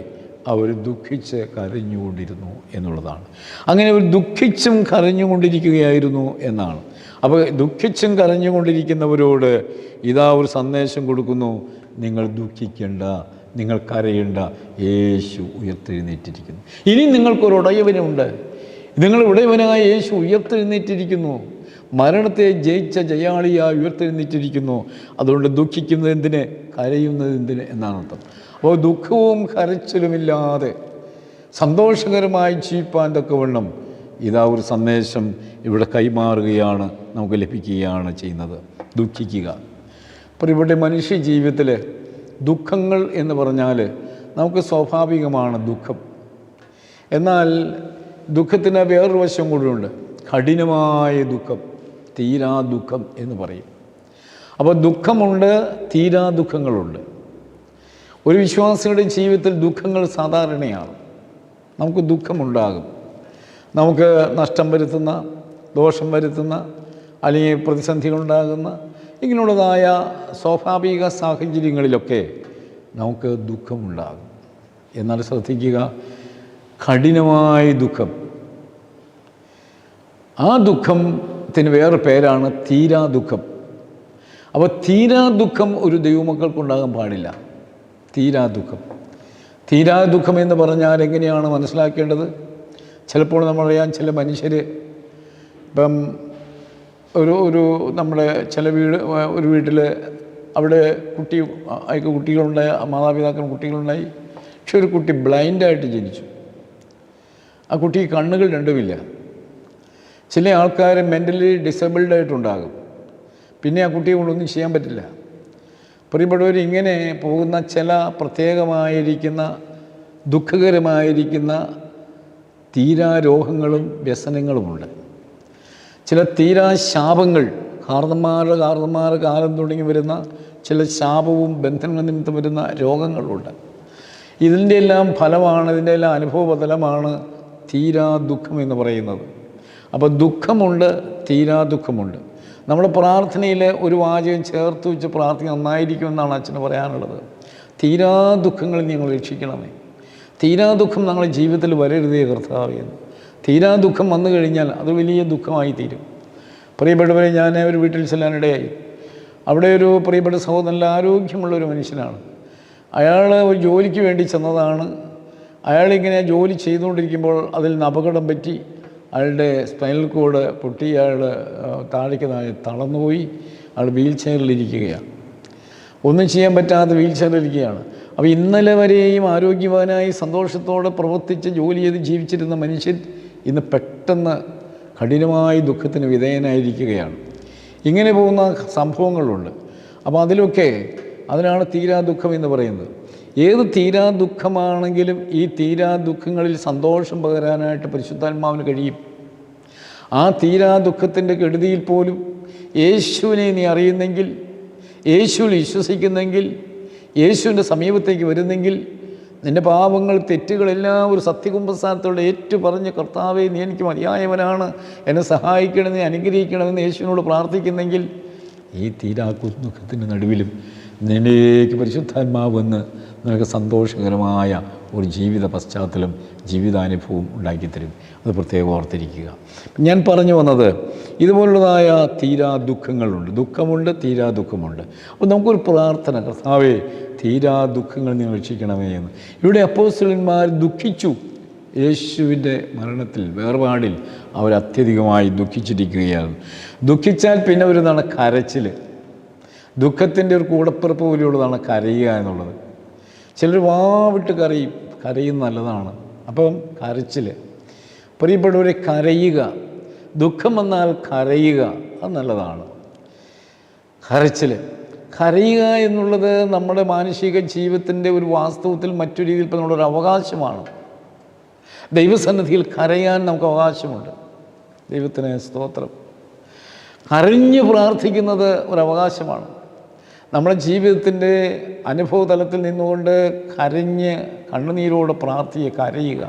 അവർ ദുഃഖിച്ച് കരഞ്ഞുകൊണ്ടിരുന്നു എന്നുള്ളതാണ്. അങ്ങനെ അവർ ദുഃഖിച്ചും കരഞ്ഞുകൊണ്ടിരിക്കുകയായിരുന്നു എന്നാണ്. അപ്പോൾ ദുഃഖിച്ചും കരഞ്ഞുകൊണ്ടിരിക്കുന്നവരോട് ഇതാ ഒരു സന്ദേശം കൊടുക്കുന്നു: നിങ്ങൾ ദുഃഖിക്കേണ്ട, നിങ്ങൾ കരയേണ്ട, യേശു ഉയർത്തെഴുന്നേറ്റിരിക്കുന്നു. ഇനി നിങ്ങൾക്കൊരു ഉടയവനുണ്ട്. നിങ്ങളുടെ ഉടയവനായ യേശു ഉയർത്തെഴുന്നേറ്റിരിക്കുന്നു. മരണത്തെ ജയിച്ച ജയാളിയായി ഉയർത്തെഴുന്നേറ്റിരിക്കുന്നു. അതുകൊണ്ട് ദുഃഖിക്കുന്നത് എന്തിന്, കരയുന്നത് എന്തിന് എന്നാണ് അർത്ഥം. അപ്പോൾ ദുഃഖവും കരച്ചിലുമില്ലാതെ സന്തോഷകരമായി ജീവിപ്പാൻ തക്കവണ്ണം ഇതാ ഒരു സന്ദേശം ഇവിടെ കൈമാറുകയാണ്, നമുക്ക് ലഭിക്കുകയാണ് ചെയ്യുന്നത്. ദുഃഖിക്കുക. അപ്പോൾ ഇവിടെ മനുഷ്യ ജീവിതത്തിൽ ദുഃഖങ്ങൾ എന്ന് പറഞ്ഞാൽ നമുക്ക് സ്വാഭാവികമാണ് ദുഃഖം. എന്നാൽ ദുഃഖത്തിന് വേറൊരു വശം കൂടിയുണ്ട്, കഠിനമായ ദുഃഖം, തീരാ ദുഃഖം എന്ന് പറയും. അപ്പോൾ ദുഃഖമുണ്ട്, തീരാ ദുഃഖങ്ങളുണ്ട്. ഒരു വിശ്വാസിയുടെ ജീവിതത്തിൽ ദുഃഖങ്ങൾ സാധാരണയാണ്. നമുക്ക് ദുഃഖമുണ്ടാകും. നമുക്ക് നഷ്ടം വരുത്തുന്ന, ദോഷം വരുത്തുന്ന, അല്ലെങ്കിൽ പ്രതിസന്ധികളുണ്ടാകുന്ന ഇങ്ങനെയുള്ളതായ സ്വാഭാവിക സാഹചര്യങ്ങളിലൊക്കെ നമുക്ക് ദുഃഖമുണ്ടാകും. എന്നാൽ ശ്രദ്ധിക്കുക, കഠിനമായ ദുഃഖം, ആ ദുഃഖത്തിന് വേറെ പേരാണ് തീരാ ദുഃഖം. അപ്പോൾ തീരാ ദുഃഖം ഒരു ദൈവമക്കൾക്കുണ്ടാകാൻ പാടില്ല. തീരാ ദുഃഖം, തീരാ ദുഃഖം എന്ന് പറഞ്ഞാൽ എങ്ങനെയാണ് മനസ്സിലാക്കേണ്ടത്? ചിലപ്പോൾ നമ്മളറിയാം, ചില മനുഷ്യർ ഇപ്പം ഒരു നമ്മുടെ ചില ഒരു വീട്ടിൽ അവിടെ കുട്ടികളുണ്ടായി, മാതാപിതാക്കൾ കുട്ടികളുണ്ടായി. പക്ഷെ ഒരു കുട്ടി ബ്ലൈൻഡായിട്ട് ജനിച്ചു. ആ കുട്ടിക്ക് കണ്ണുകൾ രണ്ടുമില്ല. ചില ആൾക്കാർ മെൻ്റലി ഡിസേബിൾഡായിട്ടുണ്ടാകും. പിന്നെ ആ കുട്ടിയെ കൊണ്ടൊന്നും ചെയ്യാൻ പറ്റില്ല. പ്രിയപ്പെട്ടവർ, ഇങ്ങനെ പോകുന്ന ചില പ്രത്യേകമായിരിക്കുന്ന ദുഃഖകരമായിരിക്കുന്ന തീരാ രോഗങ്ങളും വ്യസനങ്ങളുമുണ്ട്. ചില തീരാ ശാപങ്ങൾ, കാർന്നന്മാരുടെ കാലം തുടങ്ങി വരുന്ന ചില ശാപവും ബന്ധങ്ങൾ നിമിത്തം വരുന്ന രോഗങ്ങളുണ്ട്. ഇതിൻ്റെ എല്ലാം ഫലമാണ്, ഇതിൻ്റെ എല്ലാം അനുഭവഫലമാണ് തീരാ ദുഃഖം എന്ന് പറയുന്നത്. അപ്പോൾ ദുഃഖമുണ്ട്, തീരാ ദുഃഖമുണ്ട്. നമ്മുടെ പ്രാർത്ഥനയിൽ ഒരു വാചകം ചേർത്ത് വെച്ച് പ്രാർത്ഥന നന്നായിരിക്കുമെന്നാണ് അച്ഛന് പറയാനുള്ളത്. തീരാ ദുഃഖങ്ങളിൽ ഞങ്ങൾ രക്ഷിക്കണമേ. തീരാ ദുഃഖം ഞങ്ങളുടെ ജീവിതത്തിൽ വരരുതേ കർത്താവേ എന്ന്. തീരാ ദുഃഖം വന്നു കഴിഞ്ഞാൽ അത് വലിയ ദുഃഖമായി തീരും. പ്രിയപ്പെട്ടവരെ, ഞാൻ ഒരു വീട്ടിൽ ചെല്ലാനിടയായി. അവിടെ ഒരു പ്രിയപ്പെട്ട സഹോദരൻ, നല്ല ആരോഗ്യമുള്ളൊരു മനുഷ്യനാണ്. അയാൾ ഒരു ജോലിക്ക് വേണ്ടി ചെന്നതാണ്. അയാളിങ്ങനെ ജോലി ചെയ്തുകൊണ്ടിരിക്കുമ്പോൾ അതിൽ നിന്ന് അപകടം പറ്റി. അയാളുടെ സ്പൈനൽ കോഡ് പൊട്ടി, അയാൾ താഴേക്ക് തളർന്നുപോയി. അയാൾ വീൽ ചെയറിലിരിക്കുകയാണ്. ഒന്നും ചെയ്യാൻ പറ്റാതെ വീൽ ചെയറിലിരിക്കുകയാണ്. അപ്പോൾ ഇന്നലെ വരെയും ആരോഗ്യവാനായി സന്തോഷത്തോടെ പ്രവർത്തിച്ച് ജോലി ചെയ്ത് ജീവിച്ചിരുന്ന മനുഷ്യൻ ഇന്ന് പെട്ടെന്ന് കഠിനമായ ദുഃഖത്തിന് വിധേയനായിരിക്കുകയാണ്. ഇങ്ങനെ പോകുന്ന സംഭവങ്ങളുണ്ട്. അപ്പോൾ അതിനാണ് തീരാ ദുഃഖം എന്ന് പറയുന്നത്. ഏത് തീരാ ദുഃഖമാണെങ്കിലും ഈ തീരാ ദുഃഖങ്ങളിൽ സന്തോഷം പകരാനായിട്ട് പരിശുദ്ധാത്മാവിന് കഴിയും. ആ തീരാ ദുഃഖത്തിൻ്റെ കെടുതിയിൽ പോലും യേശുവിനെ നീ അറിയുന്നെങ്കിൽ, യേശുവിൽ വിശ്വസിക്കുന്നെങ്കിൽ, യേശുവിൻ്റെ സമീപത്തേക്ക് വരുന്നെങ്കിൽ, നിൻ്റെ പാപങ്ങൾ, തെറ്റുകളെല്ലാം ഒരു സത്യകുംഭസാരത്തോടെ ഏറ്റു പറഞ്ഞ്, കർത്താവേ നീ എനിക്ക് മതിയായവനാണ്, എന്നെ സഹായിക്കണമെന്ന്, അനുഗ്രഹിക്കണമെന്ന് യേശുവിനോട് പ്രാർത്ഥിക്കുന്നെങ്കിൽ, ഈ തീരാ ദുഃഖത്തിൻ്റെ നടുവിലും നിന്നിലേക്ക് പരിശുദ്ധാത്മാവ് വന്ന് നിനക്ക് സന്തോഷകരമായ ഒരു ജീവിത പശ്ചാത്തലം, ജീവിതാനുഭവം ഉണ്ടാക്കിത്തരും. അത് പ്രത്യേകം ഓർത്തിരിക്കുക. ഞാൻ പറഞ്ഞു വന്നത്, ഇതുപോലുള്ളതായ തീരാ ദുഃഖങ്ങളുണ്ട്. ദുഃഖമുണ്ട്, തീരാ ദുഃഖമുണ്ട്. അപ്പോൾ നമുക്കൊരു പ്രാർത്ഥന, കർത്താവേ തീരാ ദുഃഖങ്ങൾ നീ രക്ഷിക്കണമേ എന്ന്. ഇവിടെ അപ്പോസ്തലന്മാർ ദുഃഖിച്ചു. യേശുവിൻ്റെ മരണത്തിൽ, വേർപാടിൽ അവർ അത്യധികമായി ദുഃഖിച്ചിരിക്കുകയാണ്. ദുഃഖിച്ചാൽ പിന്നെ ഒരു കരച്ചിൽ. ദുഃഖത്തിൻ്റെ ഒരു കൂടപ്പിറപ്പ് പോലെയുള്ളതാണ് കരയുക എന്നുള്ളത്. ചിലർ വാവിട്ട് കരയും നല്ലതാണ്. അപ്പം കരച്ചിൽ, പ്രിയപ്പെട്ടവരെ, കരയുക, ദുഃഖം വന്നാൽ കരയുക, അത് നല്ലതാണ്. കരയുക എന്നുള്ളത് നമ്മുടെ മാനുഷിക ജീവിതത്തിൻ്റെ ഒരു വാസ്തവത്തിൽ മറ്റൊരു രീതിയിൽ നമ്മളൊരു അവകാശമാണ്. ദൈവസന്നിധിയിൽ കരയാൻ നമുക്ക് അവകാശമുണ്ട്. ദൈവത്തിന് സ്തോത്രം. കരഞ്ഞ് പ്രാർത്ഥിക്കുന്നത് ഒരവകാശമാണ്. നമ്മുടെ ജീവിതത്തിൻ്റെ അനുഭവ തലത്തിൽ നിന്നുകൊണ്ട് കരഞ്ഞ് കണ്ണുനീരോടെ കരയുക.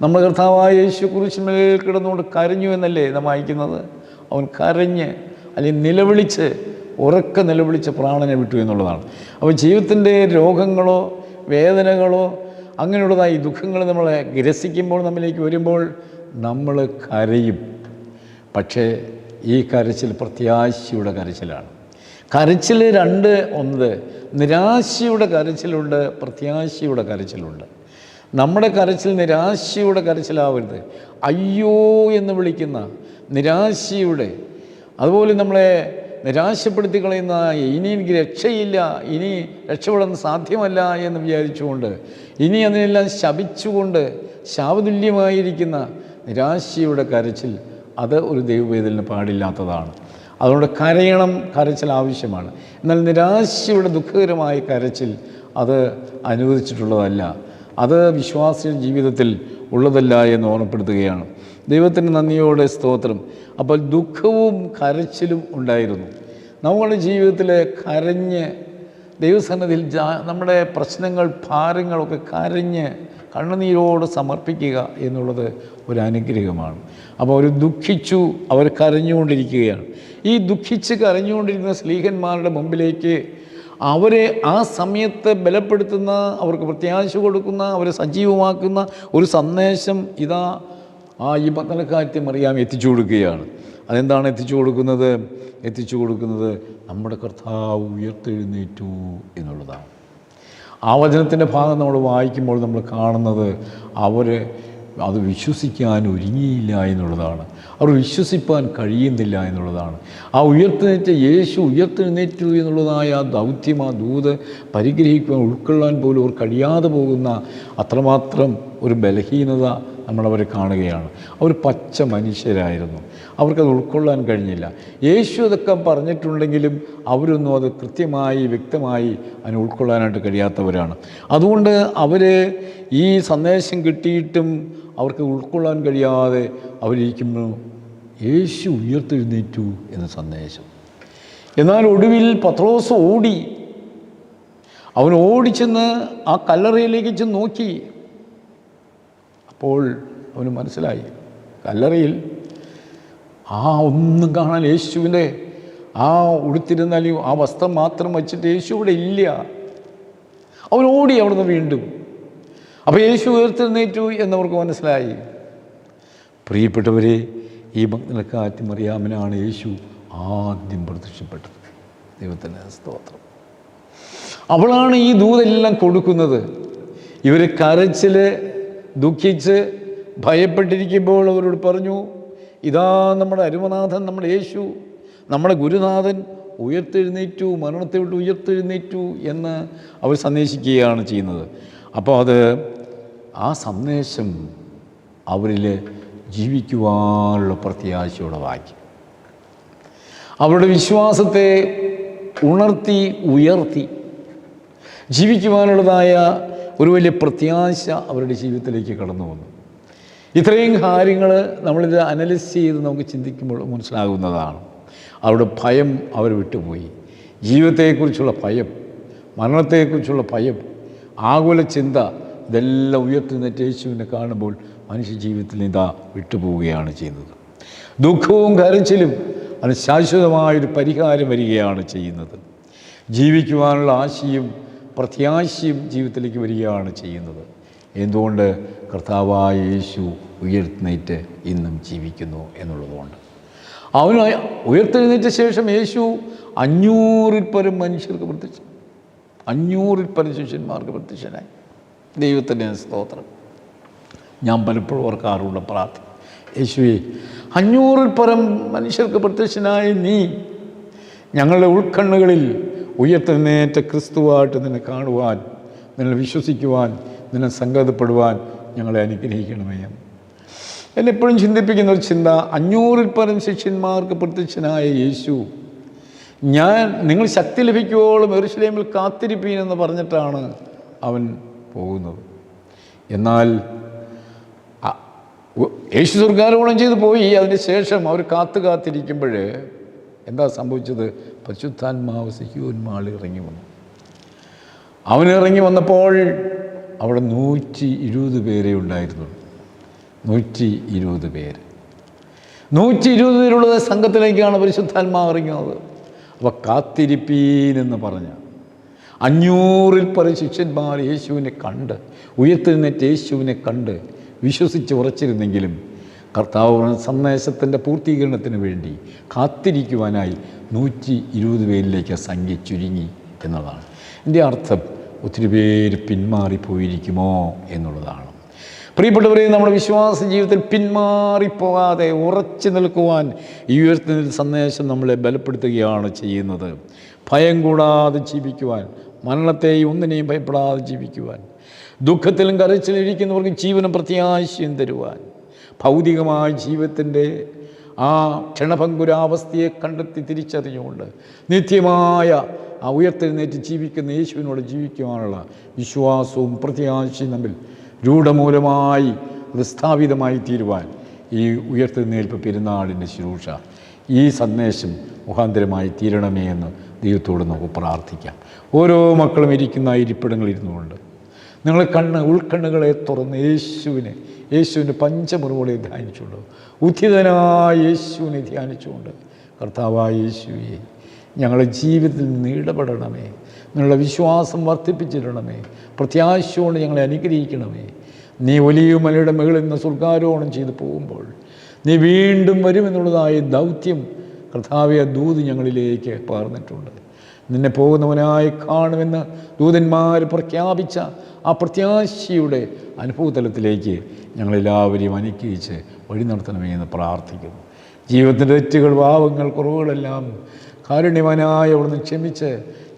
നമ്മുടെ കർത്താവായ യേശു കുരിശിന്മേൽ കിടന്നുകൊണ്ട് കരഞ്ഞു എന്നല്ലേ നാം വായിക്കുന്നത്. അവൻ കരഞ്ഞ് അല്ലെങ്കിൽ ഉറക്കെ നിലവിളിച്ച് പ്രാണനെ വിട്ടു എന്നുള്ളതാണ്. അപ്പോൾ ജീവിതത്തിൻ്റെ രോഗങ്ങളോ വേദനകളോ അങ്ങനെയുള്ളതായി ദുഃഖങ്ങൾ നമ്മളെ ഗ്രസിക്കുമ്പോൾ, നമ്മിലേക്ക് വരുമ്പോൾ നമ്മൾ കരയും. പക്ഷേ ഈ കരച്ചിൽ പ്രത്യാശയുടെ കരച്ചിലാണ്. കരച്ചിൽ ഒന്ന് നിരാശയുടെ കരച്ചിലുണ്ട്, പ്രത്യാശയുടെ കരച്ചിലുണ്ട്. നമ്മുടെ കരച്ചിൽ നിരാശയുടെ കരച്ചിലാവരുത്. അയ്യോ എന്ന് വിളിക്കുന്ന നിരാശയുടെ, അതുപോലെ നമ്മളെ നിരാശപ്പെടുത്തി കളയുന്ന, ഇനി എനിക്ക് രക്ഷയില്ല, ഇനി രക്ഷപ്പെടാൻ സാധ്യമല്ല എന്ന് വിചാരിച്ചുകൊണ്ട്, ഇനി അതിനെല്ലാം ശപിച്ചുകൊണ്ട് ശാപതുല്യമായിരിക്കുന്ന നിരാശയുടെ കരച്ചിൽ, അത് ഒരു ദൈവവേദലിന് പാടില്ലാത്തതാണ്. അതുകൊണ്ട് കരച്ചിൽ ആവശ്യമാണ്. എന്നാൽ നിരാശയുടെ ദുഃഖകരമായ കരച്ചിൽ അത് അനുവദിച്ചിട്ടുള്ളതല്ല, അത് വിശ്വാസിയുടെ ജീവിതത്തിൽ ഉള്ളതല്ല എന്ന് ഓർമ്മപ്പെടുത്തുകയാണ്. ദൈവത്തിന് നന്ദിയോടെ സ്തോത്രം. അപ്പോൾ ദുഃഖവും കരച്ചിലും ഉണ്ടായിരുന്നു. നമ്മുടെ ജീവിതത്തിൽ കരഞ്ഞ് ദൈവസന്നിധിയിൽ നമ്മുടെ പ്രശ്നങ്ങൾ, ഭാരങ്ങളൊക്കെ കരഞ്ഞ് കണ്ണുനീരോട് സമർപ്പിക്കുക എന്നുള്ളത് ഒരു അനുഗ്രഹമാണ്. അപ്പോൾ അവർ ദുഃഖിച്ചു, അവർ കരഞ്ഞുകൊണ്ടിരിക്കുകയാണ്. ഈ ദുഃഖിച്ച് കരഞ്ഞുകൊണ്ടിരിക്കുന്ന സ്ലീഹന്മാരുടെ മുമ്പിലേക്ക് അവരെ ആ സമയത്ത് ബലപ്പെടുത്തുന്ന, അവർക്ക് പ്രത്യാശ കൊടുക്കുന്ന, അവരെ സജീവമാക്കുന്ന ഒരു സന്ദേശം ഇതാ ഈ പത്തനക്കാരത്തെ മറിയാം എത്തിച്ചു കൊടുക്കുകയാണ്. അതെന്താണ് എത്തിച്ചു കൊടുക്കുന്നത്? നമ്മുടെ കർത്താവ് ഉയർത്തെഴുന്നേറ്റു എന്നുള്ളതാണ്. ആ വചനത്തിൻ്റെ ഭാഗം നമ്മൾ വായിക്കുമ്പോൾ നമ്മൾ കാണുന്നത് അത് വിശ്വസിക്കാൻ ഒരുങ്ങിയില്ല എന്നുള്ളതാണ്. അവർ വിശ്വസിപ്പാൻ കഴിയുന്നില്ല എന്നുള്ളതാണ്. ആ യേശു ഉയർത്തെഴുന്നേറ്റു എന്നുള്ളതായ ആ ദൗത്യം, ആ ദൂത് പരിഗ്രഹിക്കുവാൻ, ഉൾക്കൊള്ളാൻ പോലും അവർ കഴിയാതെ പോകുന്ന അത്രമാത്രം ഒരു ബലഹീനത നമ്മളവരെ കാണുകയാണ്. അവർ പച്ച മനുഷ്യരായിരുന്നു, അവർക്കത് ഉൾക്കൊള്ളാൻ കഴിഞ്ഞില്ല. യേശു അതൊക്കെ പറഞ്ഞിട്ടുണ്ടെങ്കിലും അവരൊന്നും അത് കൃത്യമായി വ്യക്തമായി അതിനെ ഉൾക്കൊള്ളാനായിട്ട് കഴിയാത്തവരാണ്. അതുകൊണ്ട് അവർ ഈ സന്ദേശം കിട്ടിയിട്ടും അവർക്ക് ഉൾക്കൊള്ളാൻ കഴിയാതെ അവരിയ്ക്കുമ്പോൾ യേശു ഉയർത്തെഴുന്നേറ്റു എന്ന സന്ദേശം. എന്നാൽ ഒടുവിൽ പത്രോസ് അവൻ ഓടിച്ചെന്ന് ആ കല്ലറയിലേക്ക് ചെന്ന് നോക്കി. അപ്പോൾ അവന് മനസ്സിലായി, കല്ലറയിൽ ഒന്നും കാണാൻ യേശുവിൻ്റെ ഉടുത്തിരുന്നാലും ആ വസ്ത്രം മാത്രം വച്ചിട്ട് യേശു ഇവിടെ ഇല്ല. അവൻ ഓടി അവിടുന്ന് വീണ്ടും. അപ്പോൾ യേശു ഉയർത്തെഴുന്നേറ്റു എന്നവർക്ക് മനസ്സിലായി. പ്രിയപ്പെട്ടവരെ, ഈ മഗ്ദലക്കാരത്തി മറിയാമിനാണ് യേശു ആദ്യം പ്രത്യക്ഷപ്പെട്ടത്. ദൈവത്തിന് സ്തോത്രം. അവളാണ് ഈ ദൂതെല്ലാം കൊടുക്കുന്നത്. ഇവർ കരച്ചിൽ, ദുഃഖിച്ച് ഭയപ്പെട്ടിരിക്കുമ്പോൾ അവരോട് പറഞ്ഞു, ഇതാ നമ്മുടെ അരുമനാഥൻ, നമ്മുടെ യേശു, നമ്മുടെ ഗുരുനാഥൻ ഉയർത്തെഴുന്നേറ്റു, മരണത്തെ വിട്ട് ഉയർത്തെഴുന്നേറ്റു എന്ന് അവർ സന്ദേശിക്കുകയാണ് ചെയ്യുന്നത്. അപ്പോൾ ആ സന്ദേശം അവരിൽ ജീവിക്കുവാനുള്ള പ്രത്യാശയോടെ വാക്കി, അവരുടെ വിശ്വാസത്തെ ഉയർത്തി ജീവിക്കുവാനുള്ളതായ ഒരു വലിയ പ്രത്യാശ അവരുടെ ജീവിതത്തിലേക്ക് കടന്നു വന്നു. ഇത്രയും കാര്യങ്ങൾ നമ്മളിത് അനലൈസ് ചെയ്ത് നമുക്ക് ചിന്തിക്കുമ്പോൾ മനസ്സിലാകുന്നതാണ്. അവരുടെ ഭയം അവർ വിട്ടുപോയി. ജീവിതത്തെക്കുറിച്ചുള്ള ഭയം, മരണത്തെക്കുറിച്ചുള്ള ഭയം, ആകുല ചിന്ത, ഇതെല്ലാം ഉയർത്തുന്നേറ്റ് യേശുവിനെ കാണുമ്പോൾ മനുഷ്യ ജീവിതത്തിൽ ഇതാ വിട്ടുപോവുകയാണ് ചെയ്യുന്നത്. ദുഃഖവും കരച്ചിലും അത് ശാശ്വതമായൊരു പരിഹാരം വരികയാണ് ചെയ്യുന്നത്. ജീവിക്കുവാനുള്ള ആശയും പ്രത്യാശയും ജീവിതത്തിലേക്ക് വരികയാണ് ചെയ്യുന്നത്. എന്തുകൊണ്ട്? കർത്താവായ യേശു ഉയർത്തെഴുന്നേറ്റ് ഇന്നും ജീവിക്കുന്നു എന്നുള്ളതുകൊണ്ട്. അവന് ഉയർത്തെഴുന്നേറ്റ ശേഷം യേശു 500-ൽ പരം മനുഷ്യർക്ക് 500-ൽ പരം ശിഷ്യന്മാർക്ക് പ്രത്യക്ഷനായി. ദൈവത്തിൻ്റെ സ്തോത്രം. ഞാൻ പലപ്പോഴും ഓർക്കാറുള്ള പ്രാർത്ഥന, യേശുവേ, 500-ൽ പരം മനുഷ്യർക്ക് പ്രത്യക്ഷനായി നീ ഞങ്ങളുടെ ഉൾക്കണ്ണുകളിൽ ഉയർത്തെഴുന്നേറ്റ ക്രിസ്തുവായിട്ട് നിന്നെ കാണുവാൻ, നിന്നെ വിശ്വസിക്കുവാൻ, നിന്നെ സങ്കേതപ്പെടുവാൻ ഞങ്ങളെ അനുഗ്രഹിക്കണമേ. എന്നെ എപ്പോഴും ചിന്തിപ്പിക്കുന്ന ഒരു ചിന്ത, 500-ൽ പരം ശിഷ്യന്മാർക്ക് പ്രത്യക്ഷനായ യേശു നിങ്ങൾ ശക്തി ലഭിക്കുവോളം യെരൂശലേമിൽ കാത്തിരിപ്പീനെന്ന് പറഞ്ഞിട്ടാണ് അവൻ പോകുന്നത്. എന്നാൽ യേശു സ്വർഗ്ഗാരോഹണം ചെയ്ത് പോയി. അതിന് ശേഷം അവർ കാത്തിരിക്കുമ്പോൾ എന്താ സംഭവിച്ചത്? പരിശുദ്ധാത്മാവ് സിഹ്യോന്മാളിൽ ഇറങ്ങി വന്നു. അവനിറങ്ങി വന്നപ്പോൾ അവിടെ 120 പേരെ ഉണ്ടായിരുന്നു. 120 പേര്. 120 പേരുള്ള സംഘത്തിലേക്കാണ് പരിശുദ്ധാത്മാവ് ഇറങ്ങുന്നത്. അപ്പോൾ കാത്തിരിപ്പീനെന്ന് പറഞ്ഞ 500-ൽ പരം ശിഷ്യന്മാർ യേശുവിനെ കണ്ട്, ഉയർത്തെഴുന്നേറ്റ് യേശുവിനെ കണ്ട് വിശ്വസിച്ച് ഉറച്ചിരുന്നെങ്കിലും കർത്താവ് സന്ദേശത്തിൻ്റെ പൂർത്തീകരണത്തിന് വേണ്ടി കാത്തിരിക്കുവാനായി 120 പേരിലേക്ക് സംഖ്യ ചുരുങ്ങി എന്നതാണ്. എൻ്റെ അർത്ഥം ഒത്തിരി പേര് പിന്മാറിപ്പോയിരിക്കുമോ എന്നുള്ളതാണ്. പ്രിയപ്പെട്ടവരെ, നമ്മുടെ വിശ്വാസ ജീവിതത്തിൽ പിന്മാറിപ്പോകാതെ ഉറച്ചു നിൽക്കുവാൻ ഈ ഉയർത്തുന്ന സന്ദേശം നമ്മളെ ബലപ്പെടുത്തുകയാണ് ചെയ്യുന്നത്. ഭയം കൂടാതെ ജീവിക്കുവാൻ, മരണത്തെയും ഒന്നിനെയും ഭയപ്പെടാതെ ജീവിക്കുവാൻ, ദുഃഖത്തിലും കരച്ചിലും ഇരിക്കുന്നവർക്ക് ജീവനും പ്രത്യാശയും തരുവാൻ, ഭൗതികമായ ജീവിതത്തിൻ്റെ ആ ക്ഷണഭങ്കുരാവസ്ഥയെ കണ്ടെത്തി തിരിച്ചറിഞ്ഞുകൊണ്ട് നിത്യമായ ആ ഉയർത്തെഴുന്നേറ്റ് ജീവിക്കുന്ന യേശുവിനോട് ജീവിക്കുവാനുള്ള വിശ്വാസവും പ്രത്യാശയും തമ്മിൽ രൂഢമൂലമായി സ്ഥാപിതമായി തീരുവാൻ ഈ ഉയർത്തെഴുന്നേൽപ്പ് പെരുന്നാളിൻ്റെ ശുശ്രൂഷ, ഈ സന്ദേശം മുഖാന്തരമായി തീരണമേ എന്ന് ദൈവത്തോട് നമുക്ക് പ്രാർത്ഥിക്കാം. ഓരോ മക്കളും ഇരിക്കുന്ന ഇരിപ്പിടങ്ങളിൽ ഇരുന്നുകൊണ്ട് നിങ്ങൾ ഉൾക്കണ്ണുകളെ തുറന്ന് യേശുവിൻ്റെ പഞ്ചമുറിവുകളെ ധ്യാനിച്ചുകൊണ്ട്, ഉദ്ധിതനായ യേശുവിനെ ധ്യാനിച്ചുകൊണ്ട്, കർത്താവായ യേശുവേ, ഞങ്ങളുടെ ജീവിതത്തിൽ നിന്ന് ഇടപെടണമേ, നിങ്ങളുടെ വിശ്വാസം വർദ്ധിപ്പിച്ചിടണമേ, പ്രത്യാശയോട് ഞങ്ങളെ അനുഗ്രഹിക്കണമേ. നീ വലിയ മലയുടെ മുകളിൽ നിന്ന് സ്വർഗ്ഗാരോഹണം ചെയ്ത് പോകുമ്പോൾ നീ വീണ്ടും വരുമെന്നുള്ളതായ ദൗത്യം കർത്താവേ ദൂത് ഞങ്ങളിലേക്ക് പകർന്നിട്ടുണ്ട്. നിന്നെ പോകുന്നവനായി കാണുമെന്ന് ദൂതന്മാർ പ്രഖ്യാപിച്ച ആ പ്രത്യാശയുടെ അനുഭവതലത്തിലേക്ക് ഞങ്ങളെല്ലാവരെയും അനുഗ്രഹിച്ച് വഴി നടത്തണമേ എന്ന് പ്രാർത്ഥിക്കുന്നു. ജീവിതത്തിൻ്റെ തെറ്റുകൾ, പാവങ്ങൾ, കുറവുകളെല്ലാം കാരുണ്യവാനായ അവിടുന്ന് ക്ഷമിച്ച്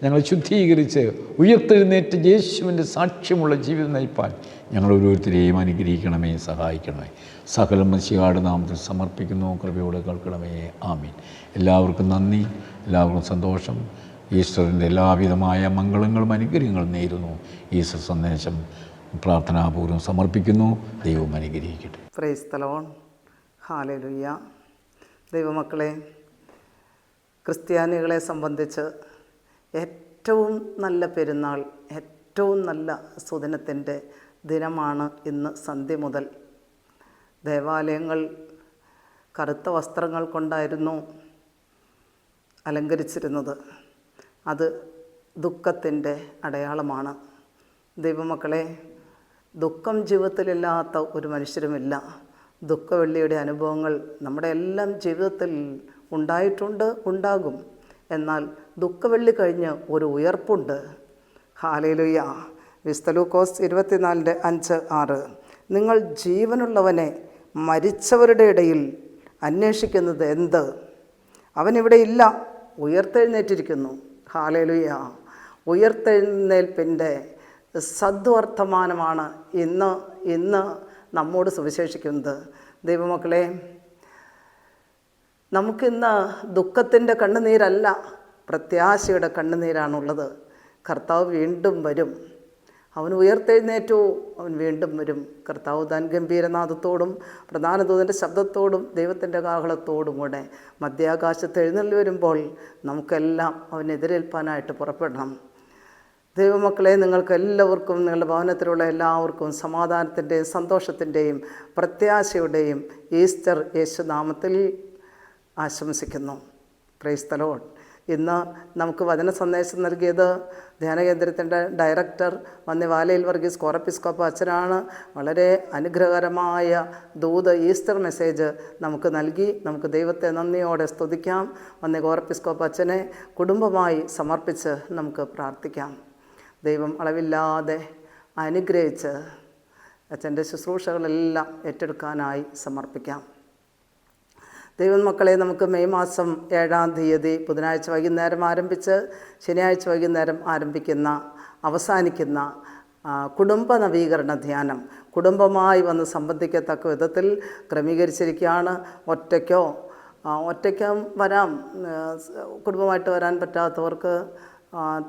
ഞങ്ങളെ ശുദ്ധീകരിച്ച് ഉയർത്തെഴുന്നേറ്റ് യേശുവിൻ്റെ സാക്ഷ്യമുള്ള ജീവിതം നയിപ്പാൻ ഞങ്ങൾ ഓരോരുത്തരെയും അനുഗ്രഹിക്കണമേ, സഹായിക്കണമേ. സകല മനുഷ്യരുടെ നാമത്തിൽ സമർപ്പിക്കുന്നു. കൃപയോടെ കേൾക്കണമേ. ആമീൻ. എല്ലാവർക്കും നന്ദി, എല്ലാവർക്കും സന്തോഷം. ഈസ്റ്ററിൻ്റെ എല്ലാവിധമായ മംഗളങ്ങളും അനുഗ്രഹങ്ങളും നേരുന്നു. ഈസ്റ്റർ സന്ദേശം പ്രാർത്ഥനാപൂർവ്വം സമർപ്പിക്കുന്നു. ദൈവം അനുഗ്രഹിക്കട്ടെ. Praise the Lord. ഹല്ലേലൂയ. ദൈവമക്കളെ, ക്രിസ്ത്യാനികളെ സംബന്ധിച്ച് ഏറ്റവും നല്ല പെരുന്നാൾ, ഏറ്റവും നല്ല സുദിനത്തിൻ്റെ ദിനമാണ് ഇന്ന്. സന്ധ്യ മുതൽ ദേവാലയങ്ങൾ കറുത്ത വസ്ത്രങ്ങൾ കൊണ്ടായിരുന്നു അലങ്കരിച്ചിരുന്നത്. അത് ദുഃഖത്തിൻ്റെ അടയാളമാണ്. ദൈവമക്കളെ, ദുഃഖം ജീവിതത്തിലില്ലാത്ത ഒരു മനുഷ്യരുമില്ല. ദുഃഖവെള്ളിയുടെ അനുഭവങ്ങൾ നമ്മുടെ എല്ലാം ജീവിതത്തിൽ ഉണ്ടായിട്ടുണ്ട്, ഉണ്ടാകും. എന്നാൽ ദുഃഖവെള്ളി കഴിഞ്ഞ് ഒരു ഉയർപ്പുണ്ട്. ഹല്ലേലൂയ. വിശുദ്ധ ലൂക്കോസ് 24:5-6 നിങ്ങൾ ജീവനുള്ളവനെ മരിച്ചവരുടെ ഇടയിൽ അന്വേഷിക്കുന്നത് എന്ത്? അവനിവിടെ ഇല്ല, ഉയർത്തെഴുന്നേറ്റിരിക്കുന്നു. ഹല്ലേലൂയ. ഉയർത്തെഴുന്നേൽപ്പിൻ്റെ സദ്വർത്തമാനമാണ് ഇന്ന് നമ്മോട് സുവിശേഷിക്കുന്നത്. ദൈവമക്കളെ, നമുക്കിന്ന് ദുഃഖത്തിൻ്റെ കണ്ണുനീരല്ല, പ്രത്യാശയുടെ കണ്ണുനീരാണുള്ളത്. കർത്താവ് വീണ്ടും വരും. അവൻ ഉയർത്തെഴുന്നേറ്റു, അവൻ വീണ്ടും വരും. കർത്താവ് താൻ ഗംഭീരനാദത്തോടും പ്രധാന ദൂതൻ്റെ ശബ്ദത്തോടും ദൈവത്തിൻ്റെ കാഹളത്തോടും കൂടെ മധ്യാകാശത്ത് എഴുന്നള്ളി വരുമ്പോൾ നമുക്കെല്ലാം അവനെതിരേൽപ്പാനായിട്ട് പുറപ്പെടണം. ദൈവമക്കളെ, നിങ്ങൾക്ക് എല്ലാവർക്കും, നിങ്ങളുടെ ഭവനത്തിലുള്ള എല്ലാവർക്കും സമാധാനത്തിൻ്റെയും സന്തോഷത്തിൻ്റെയും പ്രത്യാശയുടെയും ഈസ്റ്റർ യേശുനാമത്തിൽ ആശംസിക്കുന്നു. Praise the Lord. ഇന്ന് നമുക്ക് വചന സന്ദേശം നൽകിയത് ധ്യാനകേന്ദ്രത്തിൻ്റെ ഡയറക്ടർ വന്യ വാലയിൽ വർഗീസ് കോറപ്പിസ്കോപ്പ അച്ഛനാണ്. വളരെ അനുഗ്രഹകരമായ ദൂത്, ഈസ്റ്റർ മെസ്സേജ് നമുക്ക് നൽകി. നമുക്ക് ദൈവത്തെ നന്ദിയോടെ സ്തുതിക്കാം. വന്യ കോറപ്പിസ്കോപ്പ അച്ഛനെ കുടുംബമായി സമർപ്പിച്ച് നമുക്ക് പ്രാർത്ഥിക്കാം. ദൈവം അളവില്ലാതെ അനുഗ്രഹിച്ച് അച്ഛൻ്റെ ശുശ്രൂഷകളെല്ലാം ഏറ്റെടുക്കാനായി സമർപ്പിക്കാം. ദൈവമക്കളെ, നമുക്ക് മെയ് മാസം 7-ാം തീയതി ബുധനാഴ്ച വൈകുന്നേരം ആരംഭിച്ച് ശനിയാഴ്ച വൈകുന്നേരം അവസാനിക്കുന്ന കുടുംബ നവീകരണ ധ്യാനം കുടുംബമായി വന്ന് സംബന്ധിക്കത്തക്ക വിധത്തിൽ ക്രമീകരിച്ചിരിക്കുകയാണ്. ഒറ്റയ്ക്കും വരാം, കുടുംബമായിട്ട് വരാൻ പറ്റാത്തവർക്ക്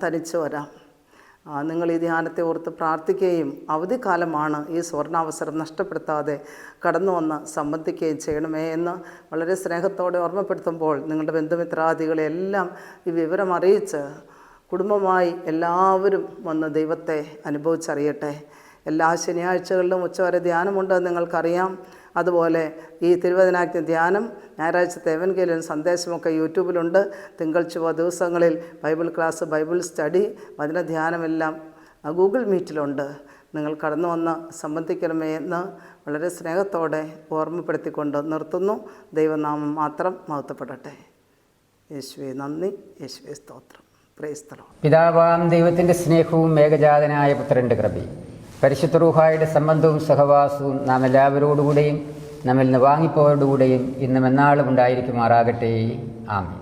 തനിച്ച് വരാം. നിങ്ങൾ ഈ ധ്യാനത്തെ ഓർത്ത് പ്രാർത്ഥിക്കുകയും അവധിക്കാലമാണ്, ഈ സുവർണാവസരം നഷ്ടപ്പെടുത്താതെ കടന്നു വന്ന് സംബന്ധിക്കുകയും ചെയ്യണമേ എന്ന് വളരെ സ്നേഹത്തോടെ ഓർമ്മപ്പെടുത്തുമ്പോൾ നിങ്ങളുടെ ബന്ധുമിത്രാദികളെ എല്ലാം ഈ വിവരം അറിയിച്ച് കുടുംബമായി എല്ലാവരും വന്ന് ദൈവത്തെ അനുഭവിച്ചറിയട്ടെ. എല്ലാ ശനിയാഴ്ചകളിലും ഉച്ചവരെ ധ്യാനമുണ്ടെന്ന് നിങ്ങൾക്കറിയാം. അതുപോലെ ഈ തിരുവചനാഗ്നി ധ്യാനം, ഞായറാഴ്ചത്തെ എവൻഗേലിയൻ സന്ദേശമൊക്കെ യൂട്യൂബിലുണ്ട്. തിങ്കൾ ചൊവ്വ ദിവസങ്ങളിൽ ബൈബിൾ ക്ലാസ്, ബൈബിൾ സ്റ്റഡി, വചനധ്യാനമെല്ലാം ഗൂഗിൾ മീറ്റിലുണ്ട്. നിങ്ങൾ കടന്നു വന്ന് സംബന്ധിക്കണമേ എന്ന് വളരെ സ്നേഹത്തോടെ ഓർമ്മപ്പെടുത്തിക്കൊണ്ട് നിർത്തുന്നു. ദൈവനാമം മാത്രം മഹത്വപ്പെടട്ടെ. യേശുവേ നന്ദി, യേശുവേ സ്തോത്രം. Praise the Lord. പിതാവാം ദൈവത്തിൻ്റെ സ്നേഹവും ഏകജാതനായ പുത്രൻ്റെ കൃപയും പരിശുദ്ധ റൂഹായുടെ സംബന്ധവും സഹവാസവും നാം എല്ലാവരോടുകൂടെയും നമ്മിൽ നിന്ന് വാങ്ങിപ്പോയോടുകൂടെയും ഇന്നും എന്നാളും ഉണ്ടായിരിക്കുമാറാകട്ടെ. ആമേൻ.